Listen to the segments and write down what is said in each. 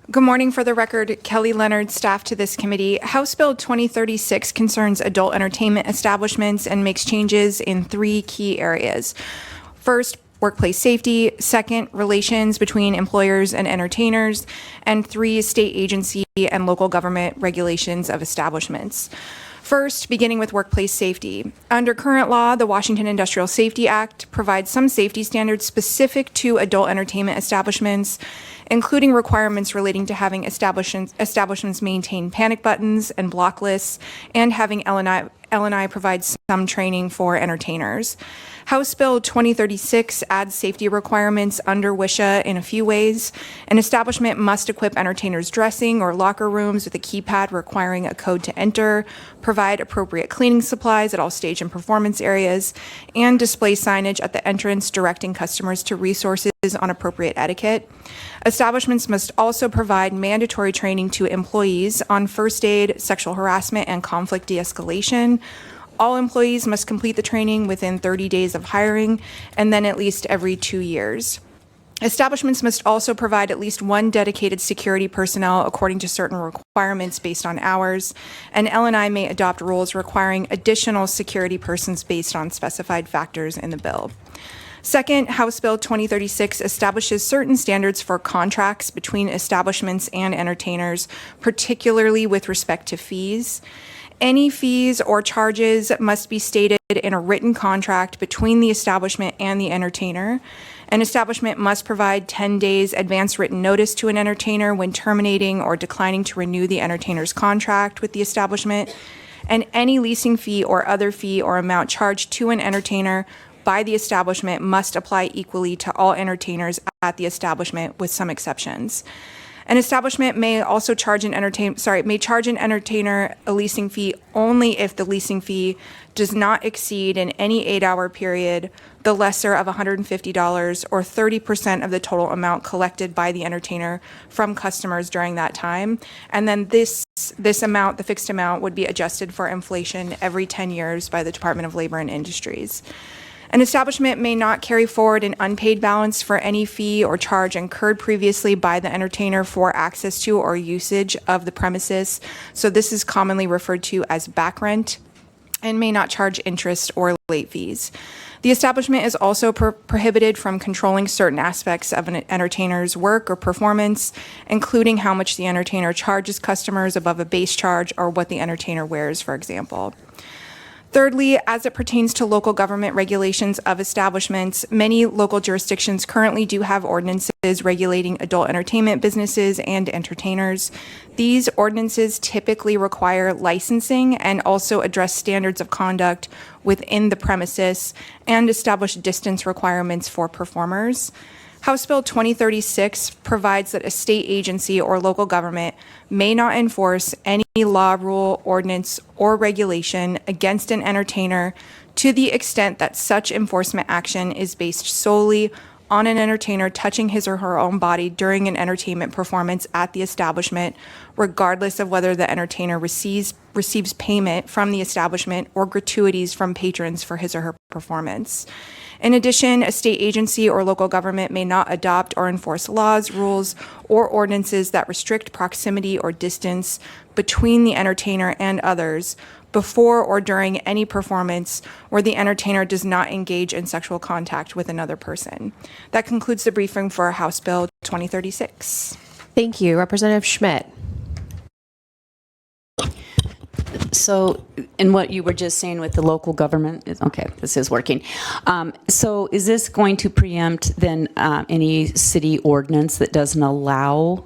Good morning. For the record, Kelly Leonard, staff to this committee. House Bill 2036 concerns adult entertainment establishments and makes changes in 3 key areas. First, workplace safety. Second, relations between employers and entertainers. And 3, state agency and local government regulations of establishments. First, beginning with workplace safety. Under current law, the Washington Industrial Safety Act provides some safety standards specific to adult entertainment establishments, including requirements relating to having establishments maintain panic buttons and block lists, and having L&I provide some training for entertainers. House Bill 2036 adds safety requirements under WSHA in a few ways. An establishment must equip entertainers' dressing or locker rooms with a keypad requiring a code to enter, provide appropriate cleaning supplies at all stage and performance areas, and display signage at the entrance directing customers to resources on appropriate etiquette. Establishments must also provide mandatory training to employees on first aid, sexual harassment, and conflict de-escalation. All employees must complete the training within 30 days of hiring, and then at least every 2 years. Establishments must also provide at least 1 dedicated security personnel according to certain requirements based on hours, and L&I may adopt rules requiring additional security persons based on specified factors in the bill. Second, House Bill 2036 establishes certain standards for contracts between establishments and entertainers, particularly with respect to fees. Any fees or charges must be stated in a written contract between the establishment and the entertainer. An establishment must provide 10 days advance written notice to an entertainer when terminating or declining to renew the entertainer's contract with the establishment. And any leasing fee or other fee or amount charged to an entertainer by the establishment must apply equally to all entertainers at the establishment, with some exceptions. An establishment may also charge an entertainer a leasing fee only if the leasing fee does not exceed in any 8-hour period the lesser of $150 or 30% of the total amount collected by the entertainer from customers during that time. And then this amount, the fixed amount, would be adjusted for inflation every 10 years by the Department of Labor and Industries. An establishment may not carry forward an unpaid balance for any fee or charge incurred previously by the entertainer for access to or usage of the premises. So this is commonly referred to as back rent, and may not charge interest or late fees. The establishment is also prohibited from controlling certain aspects of an entertainer's work or performance, including how much the entertainer charges customers above a base charge or what the entertainer wears, for example. Thirdly, as it pertains to local government regulations of establishments, many local jurisdictions currently do have ordinances regulating adult entertainment businesses and entertainers. These ordinances typically require licensing and also address standards of conduct within the premises and establish distance requirements for performers. House Bill 2036 provides that a state agency or local government may not enforce any law, rule, ordinance, or regulation against an entertainer to the extent that such enforcement action is based solely on an entertainer touching his or her own body during an entertainment performance at the establishment, regardless of whether the entertainer receives payment from the establishment or gratuities from patrons for his or her performance. In addition, a state agency or local government may not adopt or enforce laws, rules, or ordinances that restrict proximity or distance between the entertainer and others before or during any performance where the entertainer does not engage in sexual contact with another person. That concludes the briefing for House Bill 2036. Thank you. Representative Schmidt. So, in what you were just saying with the local government, okay, this is working. So is this going to preempt then any city ordinance that doesn't allow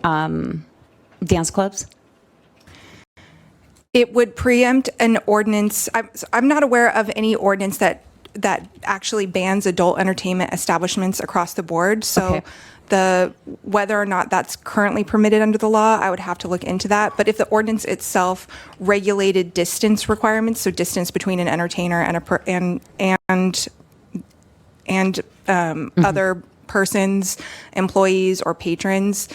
dance clubs? It would preempt an ordinance. I'm not aware of any ordinance that actually bans adult entertainment establishments across the board. So whether or not that's currently permitted under the law, I would have to look into that. But if the ordinance itself regulated distance requirements, so distance between an entertainer and other persons, employees, or patrons,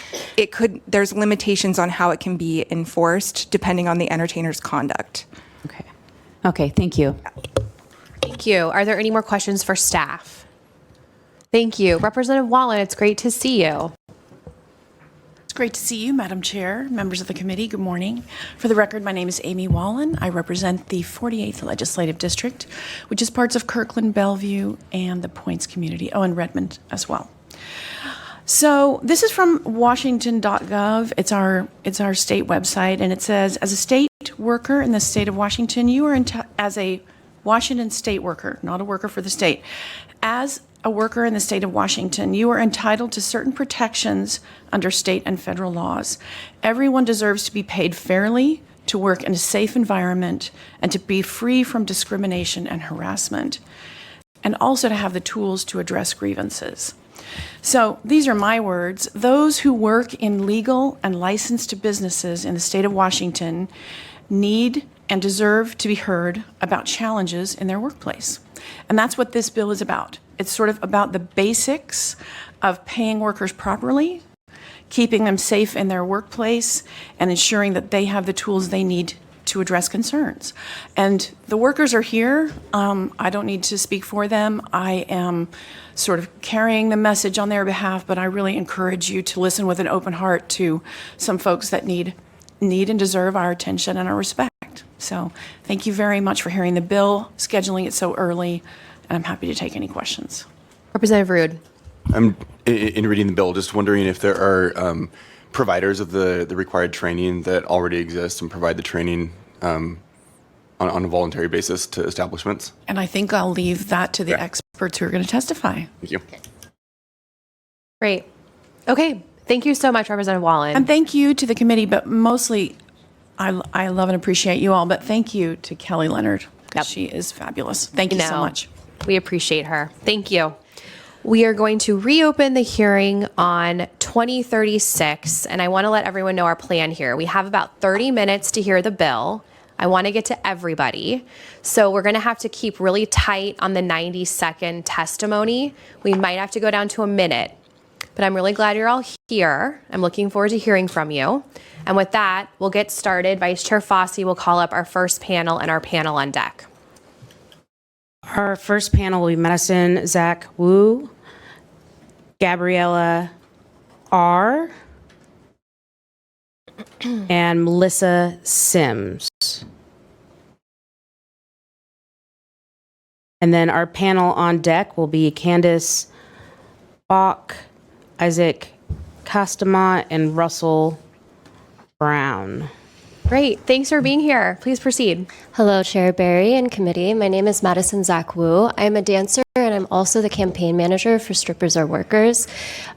there's limitations on how it can be enforced depending on the entertainer's conduct. Okay, thank you. Thank you. Are there any more questions for staff? Thank you. Representative Wallen, it's great to see you. It's great to see you, Madam Chair, members of the committee. Good morning. For the record, my name is Amy Wallen. I represent the 48th Legislative District, which is parts of Kirkland, Bellevue, and the Points community. Oh, and Redmond as well. So this is from Washington.gov. It's our state website, and it says, as a state worker in the state of Washington, you are as a Washington state worker, not a worker for the state. As a worker in the state of Washington, you are entitled to certain protections under state and federal laws. Everyone deserves to be paid fairly, to work in a safe environment, and to be free from discrimination and harassment, and also to have the tools to address grievances. So these are my words. Those who work in legal and licensed businesses in the state of Washington need and deserve to be heard about challenges in their workplace. And that's what this bill is about. It's sort of about the basics of paying workers properly, keeping them safe in their workplace, and ensuring that they have the tools they need to address concerns. And the workers are here. I don't need to speak for them. I am sort of carrying the message on their behalf, but I really encourage you to listen with an open heart to some folks that need and deserve our attention and our respect. So thank you very much for hearing the bill, scheduling it so early, and I'm happy to take any questions. Representative Rude. I'm in reading the bill, just wondering if there are providers of the required training that already exist and provide the training on a voluntary basis to establishments. And I think I'll leave that to the experts who are going to testify. Thank you. Great. Okay. Thank you so much, Representative Wallen. And thank you to the committee, but mostly I love and appreciate you all, but thank you to Kelly Leonard, because she is fabulous. Thank you so much. We appreciate her. Thank you. We are going to reopen the hearing on 2036, and I want to let everyone know our plan here. We have about 30 minutes to hear the bill. I want to get to everybody. So we're going to have to keep really tight on the 90-second testimony. We might have to go down to a minute, but I'm really glad you're all here. I'm looking forward to hearing from you. And with that, we'll get started. Vice Chair Fossey will call up our first panel and our panel on deck. Our first panel will be Madison Zach Wu, Gabriella R., and Melissa Sims. And then our panel on deck will be Candace Bach, Isaac Castama, and Russell Brown. Great. Thanks for being here. Please proceed. Hello, Chair Barry and committee. My name is Madison Zach Wu. I am a dancer and I'm also the campaign manager for Strippers Are Workers,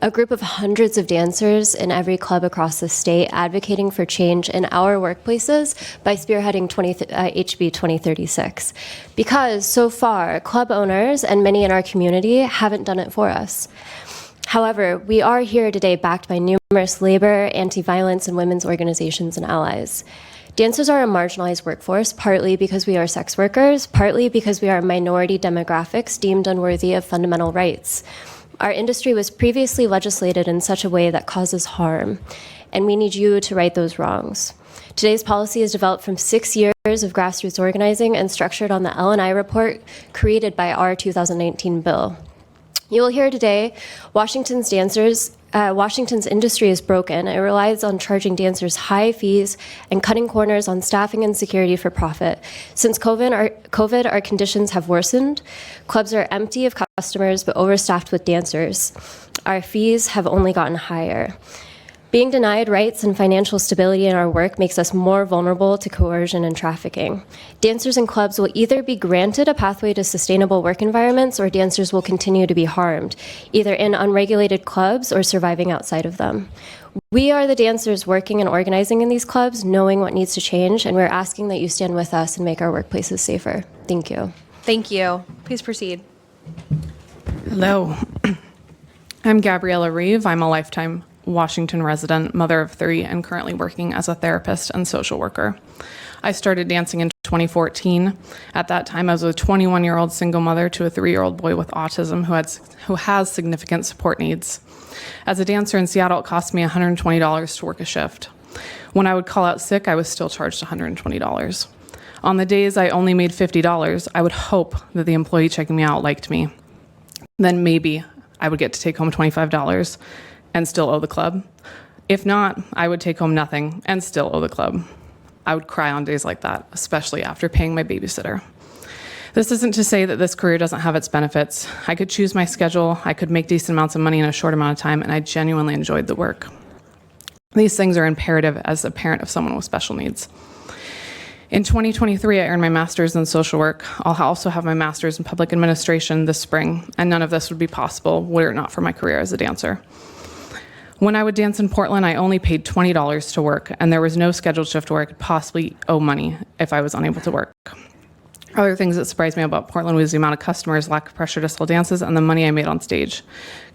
a group of hundreds of dancers in every club across the state advocating for change in our workplaces by spearheading HB 2036. Because so far, club owners and many in our community haven't done it for us. However, we are here today backed by numerous labor, anti-violence, and women's organizations and allies. Dancers are a marginalized workforce, partly because we are sex workers, partly because we are minority demographics deemed unworthy of fundamental rights. Our industry was previously legislated in such a way that causes harm, and we need you to right those wrongs. Today's policy is developed from 6 years of grassroots organizing and structured on the L&I report created by our 2019 bill. You will hear today Washington's industry is broken. It relies on charging dancers high fees and cutting corners on staffing and security for profit. Since COVID, our conditions have worsened. Clubs are empty of customers but overstaffed with dancers. Our fees have only gotten higher. Being denied rights and financial stability in our work makes us more vulnerable to coercion and trafficking. Dancers in clubs will either be granted a pathway to sustainable work environments, or dancers will continue to be harmed, either in unregulated clubs or surviving outside of them. We are the dancers working and organizing in these clubs, knowing what needs to change, and we're asking that you stand with us and make our workplaces safer. Thank you. Thank you. Please proceed. Hello. I'm Gabriella Reeve. I'm a lifetime Washington resident, mother of 3, and currently working as a therapist and social worker. I started dancing in 2014. At that time, I was a 21-year-old single mother to a 3-year-old boy with autism who has significant support needs. As a dancer in Seattle, it cost me $120 to work a shift. When I would call out sick, I was still charged $120. On the days I only made $50, I would hope that the employee checking me out liked me. Then maybe I would get to take home $25 and still owe the club. If not, I would take home nothing and still owe the club. I would cry on days like that, especially after paying my babysitter. This isn't to say that this career doesn't have its benefits. I could choose my schedule, I could make decent amounts of money in a short amount of time, and I genuinely enjoyed the work. These things are imperative as a parent of someone with special needs. In 2023, I earned my master's in social work. I'll also have my master's in public administration this spring, and none of this would be possible were it not for my career as a dancer. When I would dance in Portland, I only paid $20 to work, and there was no scheduled shift where I could possibly owe money if I was unable to work. Other things that surprised me about Portland was the amount of customers, lack of pressure to sell dances, and the money I made on stage.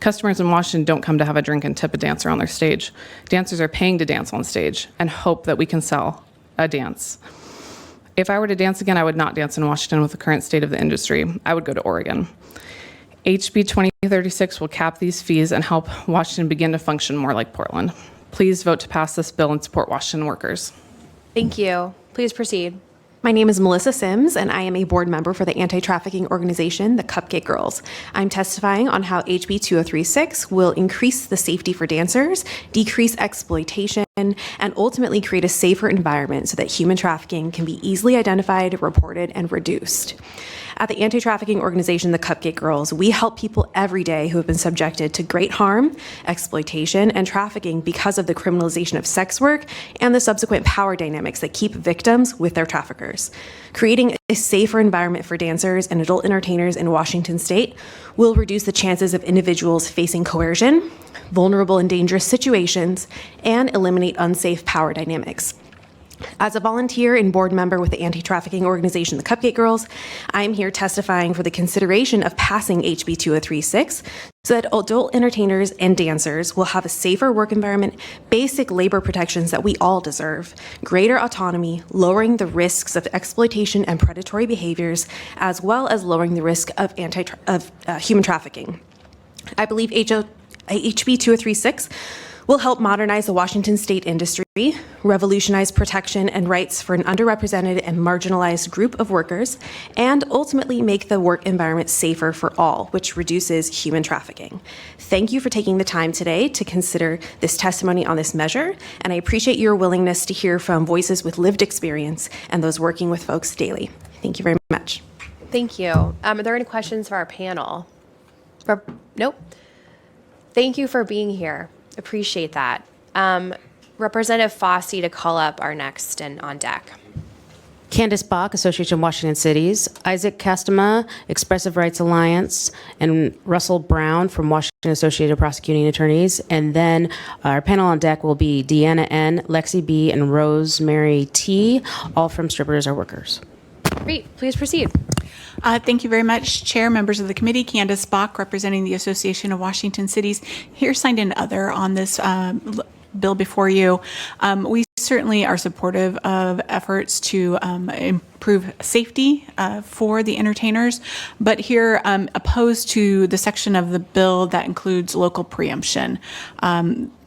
Customers in Washington don't come to have a drink and tip a dancer on their stage. Dancers are paying to dance on stage and hope that we can sell a dance. If I were to dance again, I would not dance in Washington with the current state of the industry. I would go to Oregon. HB 2036 will cap these fees and help Washington begin to function more like Portland. Please vote to pass this bill and support Washington workers. Thank you. Please proceed. My name is Melissa Sims, and I am a board member for the anti-trafficking organization, the Cupcake Girls. I'm testifying on how HB 2036 will increase the safety for dancers, decrease exploitation, and ultimately create a safer environment so that human trafficking can be easily identified, reported, and reduced. At the anti-trafficking organization, the Cupcake Girls, we help people every day who have been subjected to great harm, exploitation, and trafficking because of the criminalization of sex work and the subsequent power dynamics that keep victims with their traffickers. Creating a safer environment for dancers and adult entertainers in Washington state will reduce the chances of individuals facing coercion, vulnerable and dangerous situations, and eliminate unsafe power dynamics. As a volunteer and board member with the anti-trafficking organization, the Cupcake Girls, I am here testifying for the consideration of passing HB 2036 so that adult entertainers and dancers will have a safer work environment, basic labor protections that we all deserve, greater autonomy, lowering the risks of exploitation and predatory behaviors, as well as lowering the risk of human trafficking. I believe HB 2036 will help modernize the Washington state industry, revolutionize protection and rights for an underrepresented and marginalized group of workers, and ultimately make the work environment safer for all, which reduces human trafficking. Thank you for taking the time today to consider this testimony on this measure, and I appreciate your willingness to hear from voices with lived experience and those working with folks daily. Thank you very much. Thank you. Are there any questions for our panel? Nope. Thank you for being here. Appreciate that. Representative Fossey to call up our next and on deck. Candace Bach, Association of Washington Cities, Isaac Castema, Expressive Rights Alliance, and Russell Brown from Washington Associated Prosecuting Attorneys. And then our panel on deck will be Deanna N., Lexi B., and Rosemary T., all from Strippers Are Workers. Great. Please proceed. Thank you very much, Chair, members of the committee. Candace Bach, representing the Association of Washington Cities, here signed in other on this bill before you. We certainly are supportive of efforts to improve safety for the entertainers, but here opposed to the section of the bill that includes local preemption.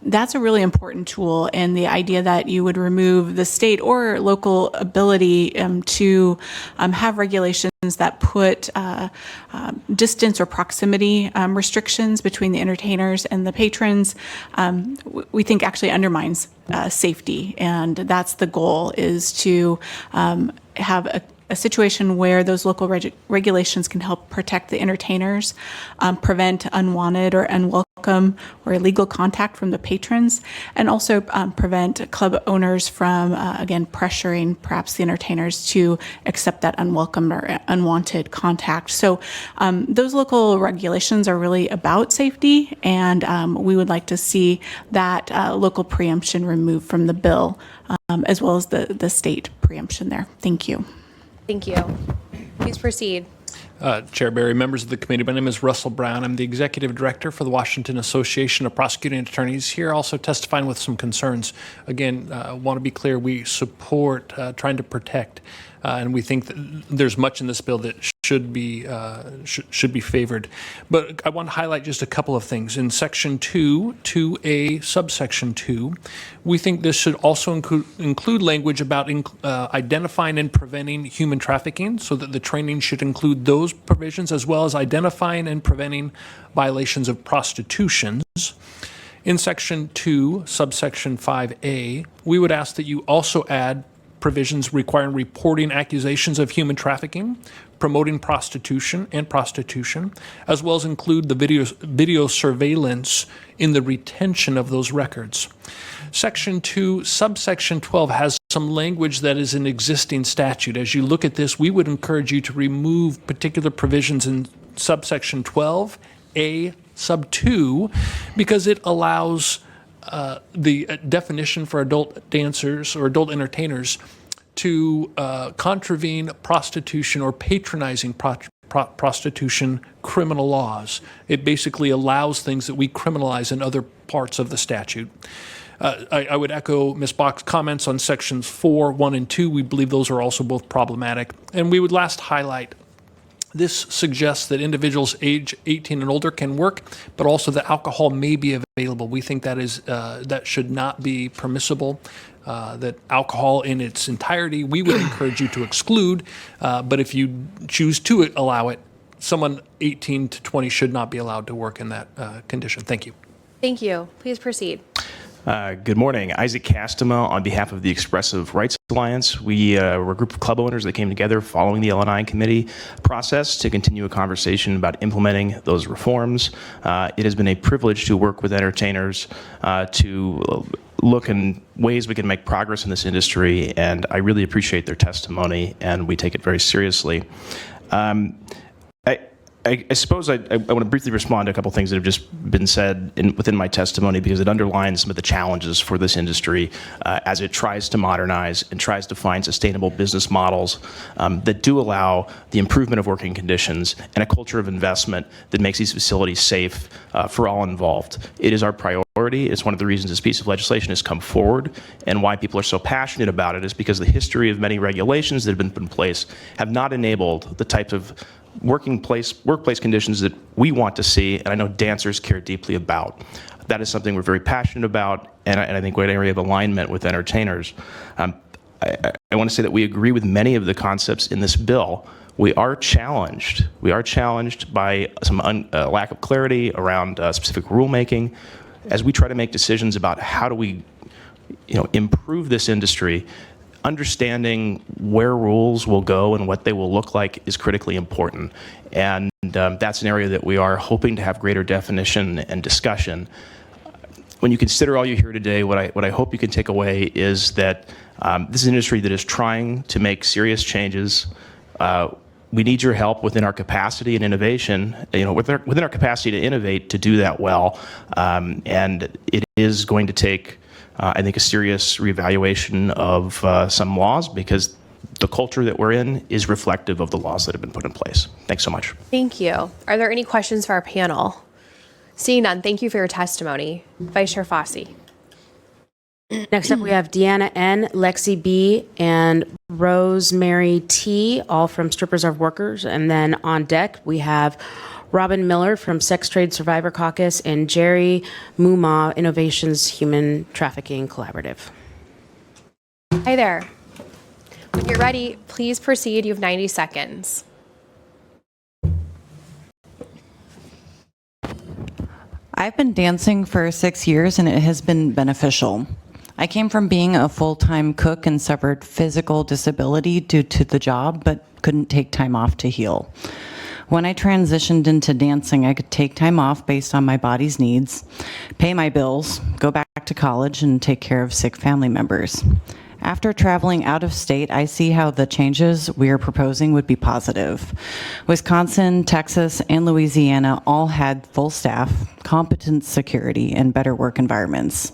That's a really important tool, and the idea that you would remove the state or local ability to have regulations that put distance or proximity restrictions between the entertainers and the patrons, we think actually undermines safety. And that's the goal, is to have a situation where those local regulations can help protect the entertainers, prevent unwanted or unwelcome or illegal contact from the patrons, and also prevent club owners from, again, pressuring perhaps the entertainers to accept that unwelcome or unwanted contact. So those local regulations are really about safety, and we would like to see that local preemption removed from the bill, as well as the state preemption there. Thank you. Thank you. Please proceed. Chair Barry, members of the committee, my name is Russell Brown. I'm the Executive Director for the Washington Association of Prosecuting Attorneys, here also testifying with some concerns. Again, I want to be clear, we support trying to protect, and we think that there's much in this bill that should be favored. But I want to highlight just a couple of things. In Section 2, 2A, subsection 2, we think this should also include language about identifying and preventing human trafficking, so that the training should include those provisions, as well as identifying and preventing violations of prostitutions. In Section 2, subsection 5A, we would ask that you also add provisions requiring reporting accusations of human trafficking, promoting prostitution, as well as include the video surveillance in the retention of those records. Section 2, subsection 12 has some language that is an existing statute. As you look at this, we would encourage you to remove particular provisions in subsection 12A sub 2 because it allows the definition for adult dancers or adult entertainers to contravene prostitution or patronizing prostitution criminal laws. It basically allows things that we criminalize in other parts of the statute. I would echo Ms. Bach's comments on sections 4, 1, and 2. We believe those are also both problematic. And we would last highlight this suggests that individuals age 18 and older can work, but also that alcohol may be available. We think that is that should not be permissible. That alcohol in its entirety, we would encourage you to exclude. But if you choose to allow it, someone 18 to 20 should not be allowed to work in that condition. Thank you. Thank you. Please proceed. Good morning. Isaac Castema on behalf of the Expressive Rights Alliance. We were a group of club owners that came together following the L&I committee process to continue a conversation about implementing those reforms. It has been a privilege to work with entertainers to look in ways we can make progress in this industry, and I really appreciate their testimony, and we take it very seriously. I suppose I want to briefly respond to a couple things that have just been said within my testimony because it underlines some of the challenges for this industry as it tries to modernize and tries to find sustainable business models that do allow the improvement of working conditions and a culture of investment that makes these facilities safe for all involved. It is our priority. It's one of the reasons this piece of legislation has come forward, and why people are so passionate about it is because the history of many regulations that have been put in place have not enabled the types of workplace conditions that we want to see, and I know dancers care deeply about. That is something we're very passionate about, and I think we're an area of alignment with entertainers. I want to say that we agree with many of the concepts in this bill. We are challenged. We are challenged by some lack of clarity around specific rulemaking as we try to make decisions about how do we, improve this industry. Understanding where rules will go and what they will look like is critically important. And that's an area that we are hoping to have greater definition and discussion. When you consider all you hear today, what I hope you can take away is that this is an industry that is trying to make serious changes. We need your help within our capacity and innovation, within our capacity to innovate to do that well. And it is going to take I think a serious reevaluation of some laws because the culture that we're in is reflective of the laws that have been put in place. Thanks so much. Thank you. Are there any questions for our panel? Seeing none, thank you for your testimony. Vice Chair Fossey. Next up, we have Deanna N., Lexi B., and Rosemary T., all from Strippers Are Workers. And then on deck, we have Robin Miller from Sex Trade Survivor Caucus and Jerry Muma, Innovations Human Trafficking Collaborative. Hi there. When you're ready, please proceed. You have 90 seconds. I've been dancing for 6 years and it has been beneficial. I came from being a full-time cook and suffered physical disability due to the job, but couldn't take time off to heal. When I transitioned into dancing, I could take time off based on my body's needs, pay my bills, go back to college, and take care of sick family members. After traveling out of state, I see how the changes we are proposing would be positive. Wisconsin, Texas, and Louisiana all had full staff, competent security, and better work environments.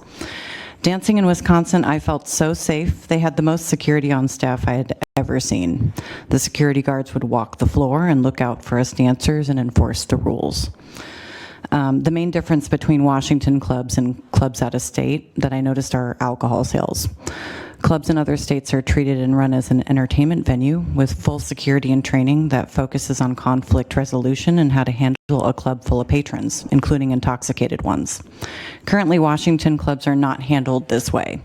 Dancing in Wisconsin, I felt so safe. They had the most security on staff I had ever seen. The security guards would walk the floor and look out for us dancers and enforce the rules. The main difference between Washington clubs and clubs out of state that I noticed are alcohol sales. Clubs in other states are treated and run as an entertainment venue with full security and training that focuses on conflict resolution and how to handle a club full of patrons, including intoxicated ones. Currently, Washington clubs are not handled this way.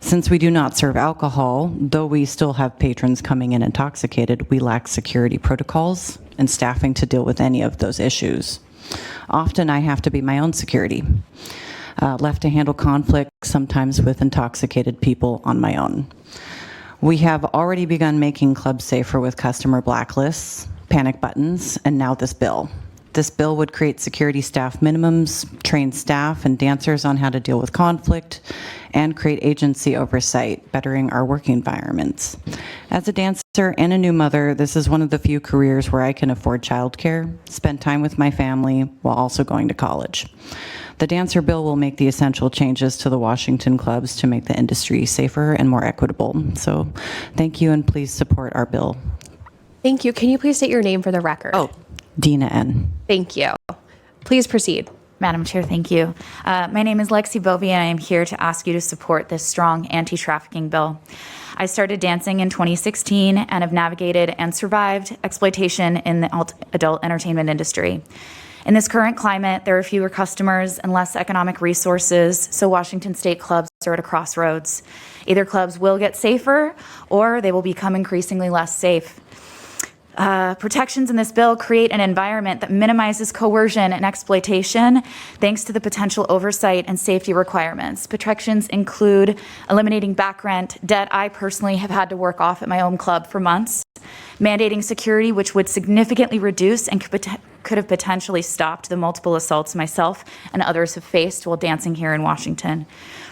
Since we do not serve alcohol, though we still have patrons coming in intoxicated, we lack security protocols and staffing to deal with any of those issues. Often I have to be my own security. left to handle conflict, sometimes with intoxicated people, on my own. We have already begun making clubs safer with customer blacklists, panic buttons, and now this bill. This bill would create security staff minimums, train staff and dancers on how to deal with conflict, and create agency oversight, bettering our working environments. As a dancer and a new mother, this is one of the few careers where I can afford childcare, spend time with my family, while also going to college. The dancer bill will make the essential changes to the Washington clubs to make the industry safer and more equitable. So thank you, and please support our bill. Thank you. Can you please state your name for the record? Oh, Dina N. Thank you. Please proceed. Madam Chair, thank you. My name is Lexi Bovey, and I am here to ask you to support this strong anti-trafficking bill. I started dancing in 2016 and have navigated and survived exploitation in the adult entertainment industry. In this current climate, there are fewer customers and less economic resources, so Washington State clubs are at a crossroads. Either clubs will get safer or they will become increasingly less safe. Protections in this bill create an environment that minimizes coercion and exploitation thanks to the potential oversight and safety requirements. Protections include eliminating back rent, debt I personally have had to work off at my own club for months, mandating security, which would significantly reduce and could have potentially stopped the multiple assaults myself and others have faced while dancing here in Washington,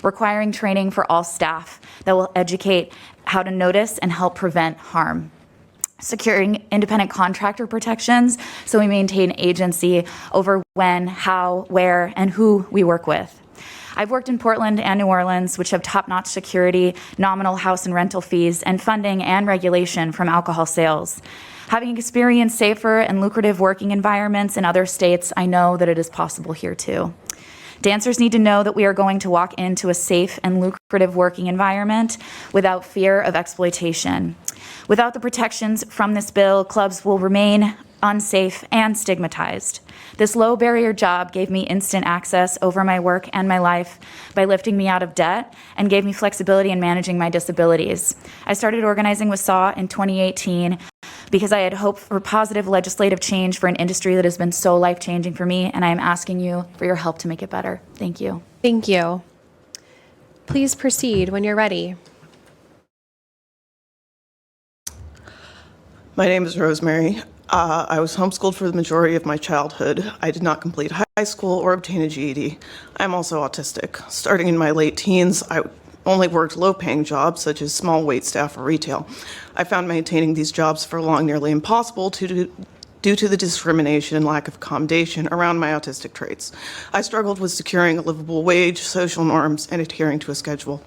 requiring training for all staff that will educate how to notice and help prevent harm, securing independent contractor protections so we maintain agency over when, how, where, and who we work with. I've worked in Portland and New Orleans, which have top-notch security, nominal house and rental fees, and funding and regulation from alcohol sales. Having experienced safer and lucrative working environments in other states, I know that it is possible here too. Dancers need to know that we are going to walk into a safe and lucrative working environment without fear of exploitation. Without the protections from this bill, clubs will remain unsafe and stigmatized. This low barrier job gave me instant access over my work and my life by lifting me out of debt and gave me flexibility in managing my disabilities. I started organizing with SAW in 2018 because I had hoped for positive legislative change for an industry that has been so life-changing for me, and I am asking you for your help to make it better. Thank you. Thank you. Please proceed when you're ready. My name is Rosemary. I was homeschooled for the majority of my childhood. I did not complete high school or obtain a GED. I'm also autistic. Starting in my late teens, I only worked low-paying jobs such as small wait staff or retail. I found maintaining these jobs for long nearly impossible due to the discrimination and lack of accommodation around my autistic traits. I struggled with securing a livable wage, social norms, and adhering to a schedule.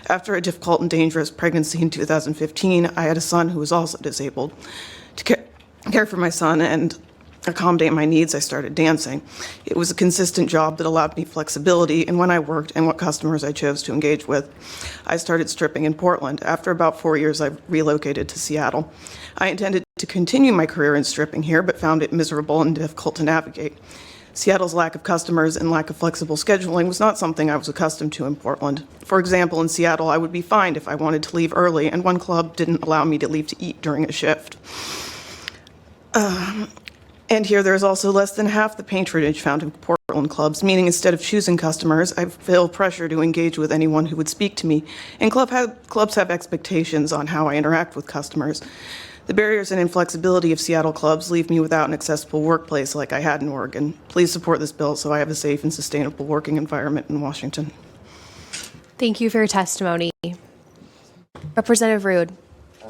After a difficult and dangerous pregnancy in 2015, I had a son who was also disabled. To care for my son and accommodate my needs, I started dancing. It was a consistent job that allowed me flexibility in when I worked and what customers I chose to engage with. I started stripping in Portland. After about 4 years, I relocated to Seattle. I intended to continue my career in stripping here, but found it miserable and difficult to navigate. Seattle's lack of customers and lack of flexible scheduling was not something I was accustomed to in Portland. For example, in Seattle, I would be fined if I wanted to leave early, and one club didn't allow me to leave to eat during a shift. And here there's also less than half the patronage found in Portland clubs, meaning instead of choosing customers, I feel pressure to engage with anyone who would speak to me. And clubs have expectations on how I interact with customers. The barriers and inflexibility of Seattle clubs leave me without an accessible workplace like I had in Oregon. Please support this bill so I have a safe and sustainable working environment in Washington. Thank you for your testimony. Representative Rude.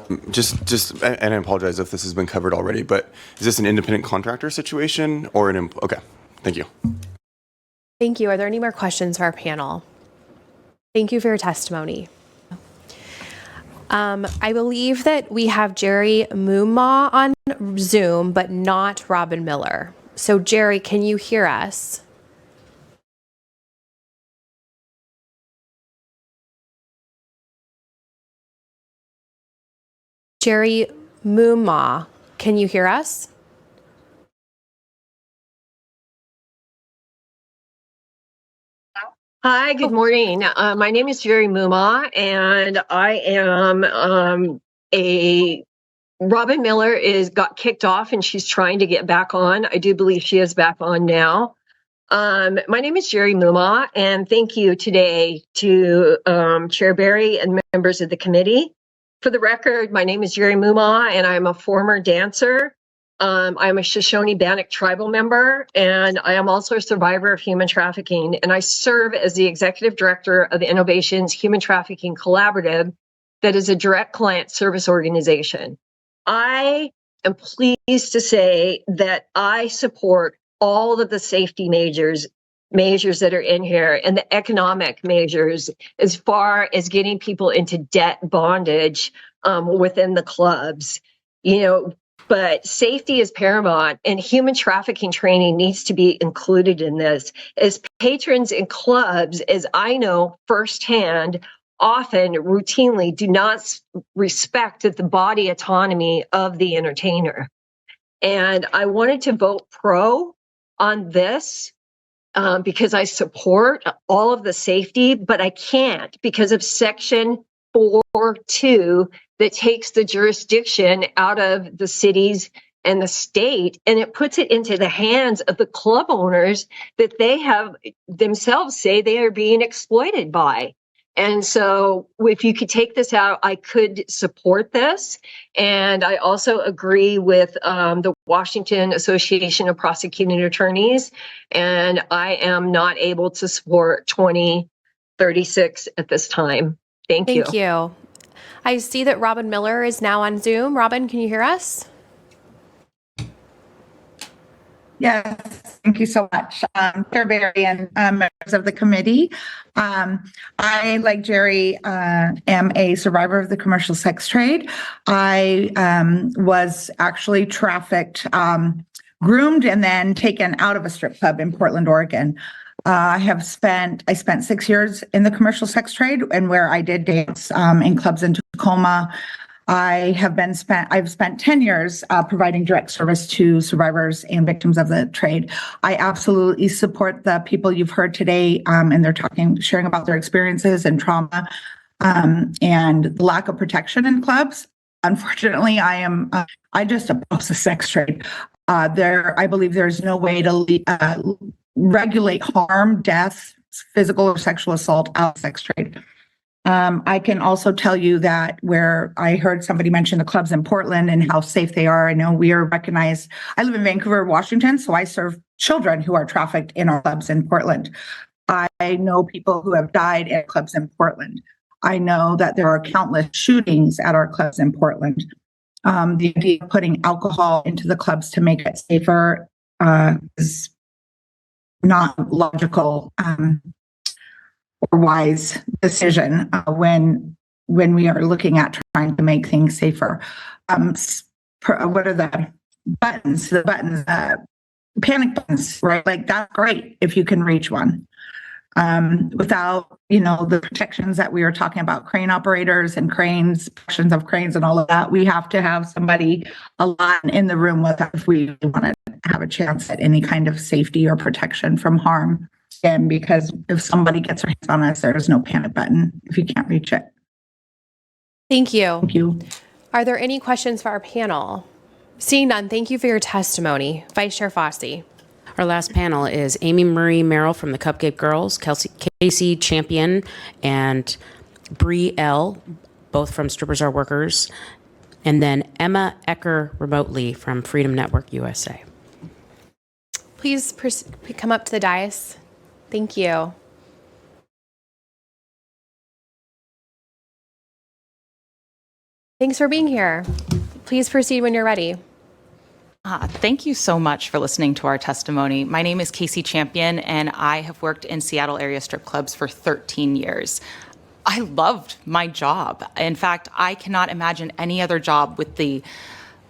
And I apologize if this has been covered already, but is this an independent contractor situation or okay, thank you. Thank you. Are there any more questions for our panel? Thank you for your testimony. I believe that we have Jerry Muma on Zoom, but not Robin Miller. So Jerry, can you hear us? Jerry Muma, can you hear us? Hi, good morning. My name is Jerry Muma, and I am Robin Miller got kicked off, and she's trying to get back on. I do believe she is back on now. My name is Jerry Muma, and thank you today to Chair Barry and members of the committee. For the record, my name is Jerry Muma, and I'm a former dancer. I'm a Shoshone-Bannock tribal member, and I am also a survivor of human trafficking, and I serve as the executive director of Innovation's Human Trafficking Collaborative, that is a direct client service organization. I am pleased to say that I support all of the safety measures that are in here and the economic measures as far as getting people into debt bondage within the clubs. But safety is paramount, and human trafficking training needs to be included in this. As patrons in clubs, as I know firsthand, often routinely do not respect the body autonomy of the entertainer. And I wanted to vote pro on this because I support all of the safety, but I can't because of Section 4.2 that takes the jurisdiction out of the cities and the state, and it puts it into the hands of the club owners that they have themselves say they are being exploited by. And so if you could take this out, I could support this. And I also agree with the Washington Association of Prosecuting Attorneys, and I am not able to support 2036 at this time. Thank you. Thank you. I see that Robin Miller is now on Zoom. Robin, can you hear us? Yes, thank you so much, Chair Barry and members of the committee. I, like Jerry, am a survivor of the commercial sex trade. I was actually trafficked, groomed, and then taken out of a strip club in Portland, Oregon. I spent 6 years in the commercial sex trade, and where I did dance in clubs in Tacoma. I've spent 10 years providing direct service to survivors and victims of the trade. I absolutely support the people you've heard today, and they're sharing about their experiences and trauma, and the lack of protection in clubs. Unfortunately, I just oppose the sex trade. I believe there's no way to regulate harm, death, physical or sexual assault out of sex trade. I can also tell you that where I heard somebody mention the clubs in Portland and how safe they are. I know we are recognized. I live in Vancouver, Washington, so I serve children who are trafficked in our clubs in Portland. I know people who have died at clubs in Portland. I know that there are countless shootings at our clubs in Portland. The idea of putting alcohol into the clubs to make it safer is not logical or wise decision when we are looking at trying to make things safer. What are the buttons? Panic buttons, right? Like, that's great if you can reach one. Without, the protections that we were talking about, crane operators and cranes, sections of cranes and all of that, we have to have somebody alive in the room with us if we want to have a chance at any kind of safety or protection from harm. Again, because if somebody gets their hands on us, there is no panic button if you can't reach it. Thank you. Thank you. Are there any questions for our panel? Seeing none, thank you for your testimony. Vice Chair Fossey. Our last panel is Amy Marie Merrill from the Cupcake Girls, Casey Champion, and Bree L., both from Strippers Are Workers, and then Emma Ecker remotely from Freedom Network USA. Please come up to the dais. Thank you. Thanks for being here. Please proceed when you're ready. Thank you so much for listening to our testimony. My name is Casey Champion, and I have worked in Seattle area strip clubs for 13 years. I loved my job. In fact, I cannot imagine any other job with the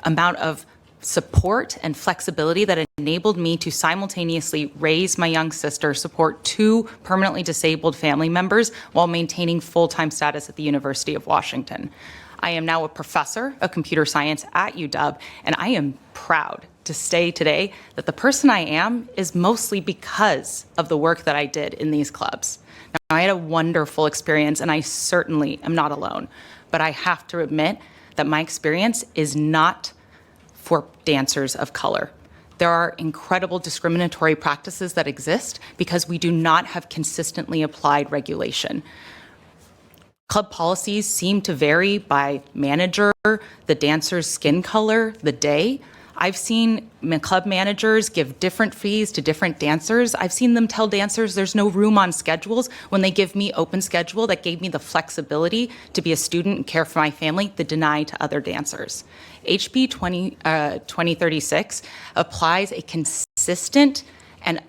amount of support and flexibility that enabled me to simultaneously raise my young sister, support 2 permanently disabled family members while maintaining full-time status at the University of Washington. I am now a professor of computer science at UW, and I am proud to say today that the person I am is mostly because of the work that I did in these clubs. Now, I had a wonderful experience, and I certainly am not alone, but I have to admit that my experience is not for dancers of color. there are incredible discriminatory practices that exist because we do not have consistently applied regulation. Club policies seem to vary by manager, the dancer's skin color, the day. I've seen club managers give different fees to different dancers. I've seen them tell dancers there's no room on schedules when they give me open schedule that gave me the flexibility to be a student and care for my family, the deny to other dancers. HB 2036 applies a consistent and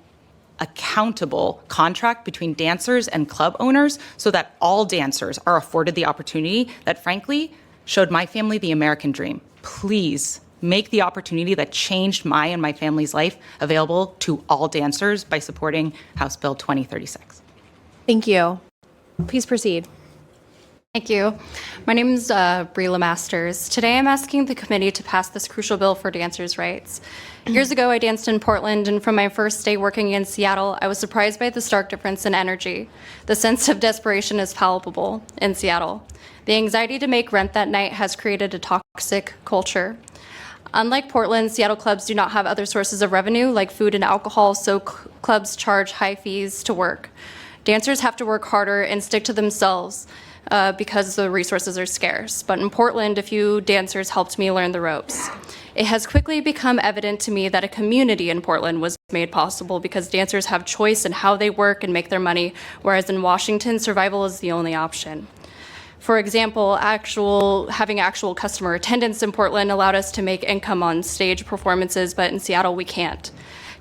accountable contract between dancers and club owners so that all dancers are afforded the opportunity that frankly showed my family the American dream. Please make the opportunity that changed my and my family's life available to all dancers by supporting House Bill 2036. Thank you. Please proceed. Thank you. My name is Brila Masters. Today I'm asking the committee to pass this crucial bill for dancers' rights. Years ago, I danced in Portland, and from my first day working in Seattle, I was surprised by the stark difference in energy. The sense of desperation is palpable in Seattle. The anxiety to make rent that night has created a toxic culture. Unlike Portland, Seattle clubs do not have other sources of revenue like food and alcohol, so clubs charge high fees to work. Dancers have to work harder and stick to themselves because the resources are scarce. But in Portland, a few dancers helped me learn the ropes. It has quickly become evident to me that a community in Portland was made possible because dancers have choice in how they work and make their money, whereas in Washington, survival is the only option. For example, having actual customer attendance in Portland allowed us to make income on stage performances, but in Seattle, we can't.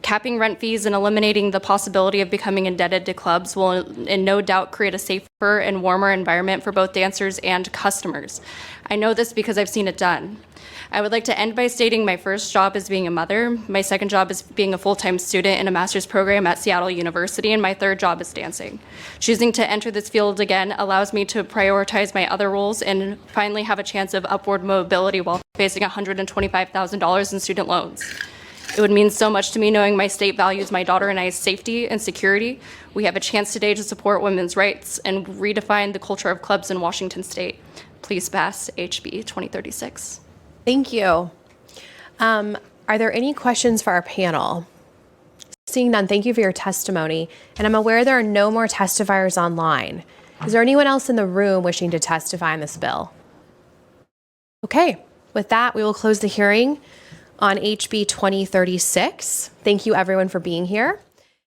Capping rent fees and eliminating the possibility of becoming indebted to clubs will in no doubt create a safer and warmer environment for both dancers and customers. I know this because I've seen it done. I would like to end by stating my first job is being a mother, my second job is being a full-time student in a master's program at Seattle University, and my third job is dancing. Choosing to enter this field again allows me to prioritize my other roles and finally have a chance of upward mobility while facing $125,000 in student loans. It would mean so much to me knowing my state values my daughter and I's safety and security. We have a chance today to support women's rights and redefine the culture of clubs in Washington state. Please pass HB 2036. Thank you. Are there any questions for our panel? Seeing none, thank you for your testimony. And I'm aware there are no more testifiers online. Is there anyone else in the room wishing to testify on this bill? Okay, with that, we will close the hearing on HB 2036. Thank you everyone for being here.